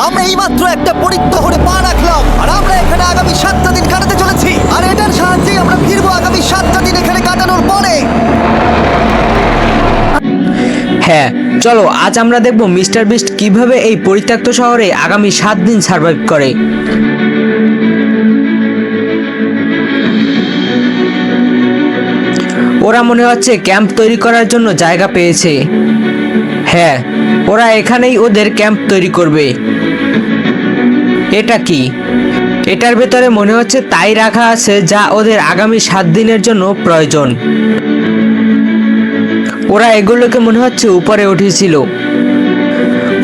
আমরা এইমাত্র একটা পরিত্যহরে পা রাখলাম আর আমরা এখানে আগামী 7টা দিন কাটাতে চলেছি। আর এটার সাহায্যে আমরা ফিরবো আগামী 7টা দিন এখানে কাটানোর পরে। হ্যাঁ, চলো আজ আমরা দেখব মিস্টার বিস্ট কিভাবে এই পরিত্যক্ত শহরে আগামী 7 দিন সার্ভাইভ করে। ওরা মনে হচ্ছে ক্যাম্প তৈরি করার জন্য জায়গা পেয়েছে। হ্যাঁ, ওরা এখানেই ওদের ক্যাম্প তৈরি করবে। এটা কি? এটার ভেতরে মনে হচ্ছে তাই রাখা আছে যা ওদের আগামী 7 দিনের জন্য প্রয়োজন। ওরা এগুলোকে মনে হচ্ছে উপরে উঠিয়েছিল।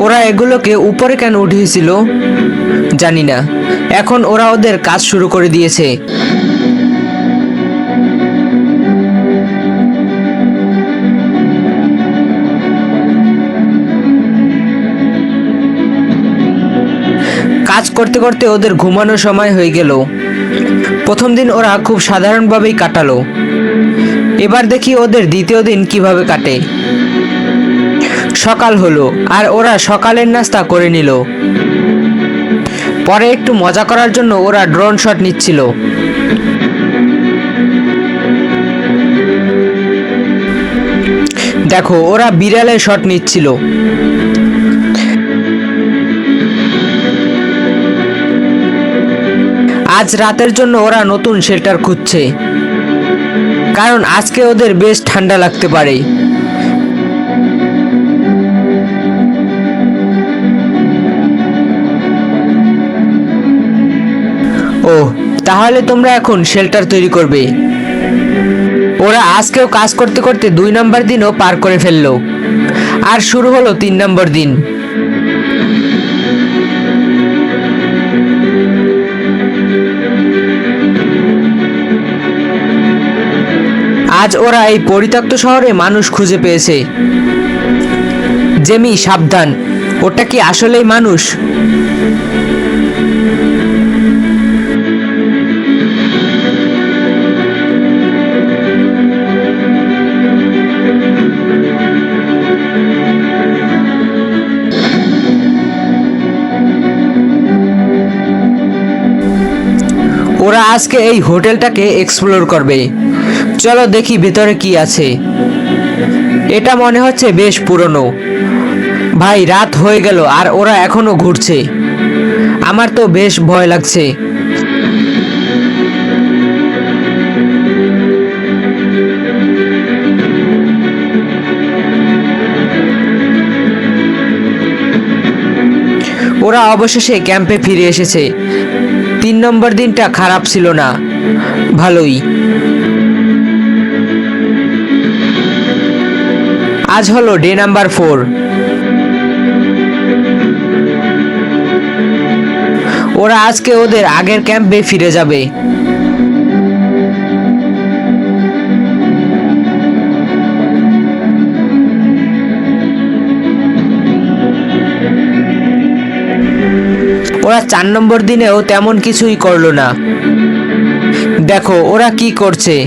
ওরা এগুলোকে উপরে কেন উঠিয়েছিল জানি না। এখন ওরা ওদের কাজ শুরু করে দিয়েছে। কাজ করতে করতে ওদের ঘুমানোর সময় হয়ে গেল। প্রথম দিন ওরা খুব সাধারণভাবেই কাটালো। এবার দেখি ওদের দ্বিতীয় দিন কিভাবে কাটে। সকাল হলো আর ওরা সকালের নাস্তা করে নিল। পরে একটু মজা করার জন্য ওরা ড্রোন শট নিচ্ছিল। দেখো, ওরা বিড়ালের শট নিচ্ছিল। আজ রাতের জন্য ওরা নতুন শেল্টার খুঁজছে, কারণ আজকে ওদের বেশ ঠান্ডা লাগতে পারে। ওহ, তাহলে তোমরা এখন শেল্টার তৈরি করবে। ওরা আজকেও কাজ করতে করতে 2 নম্বর দিনও পার করে ফেললো। আর শুরু হলো 3 নম্বর দিন। আজ ওরা এই পরিত্যক্ত শহরে মানুষ খুঁজে পেয়েছে। জেমি, সাবধান, ওটা কি আসলেই মানুষ? ওরা আজকে এই হোটেলটাকে এক্সপ্লোর করবে। চলো দেখি ভেতরে কি আছে। এটা মনে হচ্ছে বেশ পুরনো। ভাই, রাত হয়ে গেল আর ওরা এখনো ঘুরছে। আমার তো বেশ ভয় লাগছে। ওরা অবশেষে ক্যাম্পে ফিরে এসেছে। 3 নম্বর দিনটা খারাপ ছিল না, ভালোই। আজ হলো ডে নাম্বার 4। ওরা আজকে ওদের আগের ক্যাম্পে ফিরে যাবে। ওরা 4 নম্বর দিনেও তেমন কিছুই করলো না। দেখো ওরা কি করছে।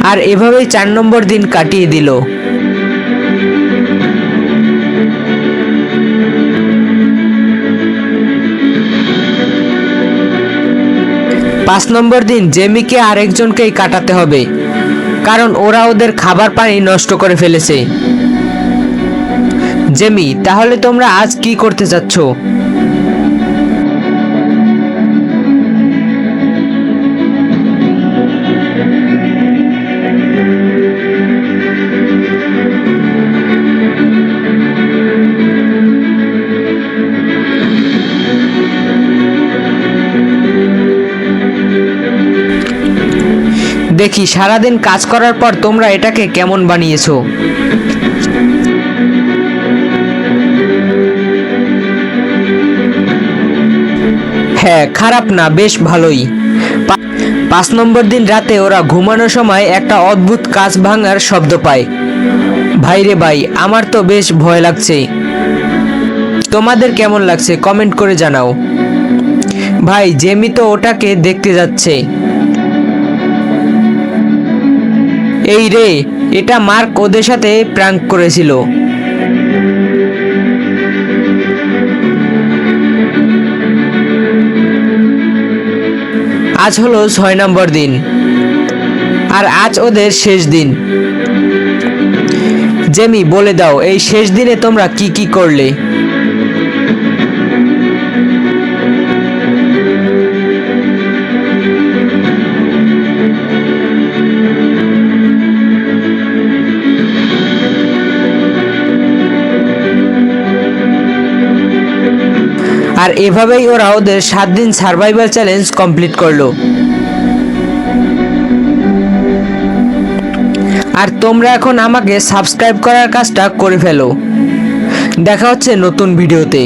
আর এভাবেই 4 নম্বর দিন কাটিয়ে দিল। পাঁচ নম্বর দিন জেমিকে আরেকজনকেই কাটাতে হবে, কারণ ওরা ওদের খাবার পানি নষ্ট করে ফেলেছে। জেমি, তাহলে তোমরা আজ কি করতে যাচ্ছ? দেখি সারাদিন কাজ করার পর তোমরা এটাকে কেমন বানিয়েছো। হ্যাঁ, খারাপ না, বেশ ভালোই। 5 নম্বর দিন রাতে ওরা ঘুমানোর সময় একটা অদ্ভুত কাঁচ ভাঙার শব্দ পায়। ভাইরে ভাই, আমার তো বেশ ভয় লাগছে। তোমাদের কেমন লাগছে কমেন্ট করে জানাও। ভাই জেমি তো ওটাকে দেখতে যাচ্ছে। এই রে, এটা মার্ক ওদের সাথে প্র্যাঙ্ক করেছিল। আজ হলো 6 নম্বর দিন, আর আজ ওদের শেষ দিন। জেমি, বলে দাও এই শেষ দিনে তোমরা কি কি করলে? আর এভাবেই ওরা ওদের 7 দিন সার্ভাইভাল চ্যালেঞ্জ কমপ্লিট করলো। আর তোমরা এখন আমাকে সাবস্ক্রাইব করার কাজটা করে ফেলো। দেখা হচ্ছে নতুন ভিডিওতে।